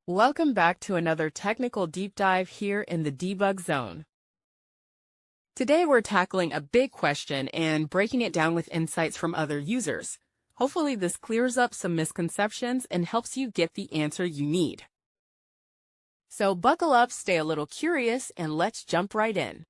Welcome back to another technical deep dive here in the debug zone. Today we're tackling a big question and breaking it down with insights from other users. Hopefully this clears up some misconceptions and helps you get the answer you need. So buckle up, stay a little curious, and let's jump right in.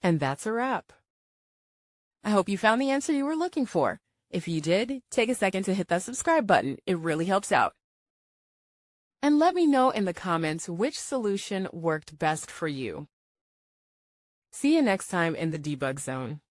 And that's a wrap. I hope you found the answer you were looking for. If you did, take a second to hit that subscribe button. It really helps out. And let me know in the comments which solution worked best for you. See you next time in the debug zone.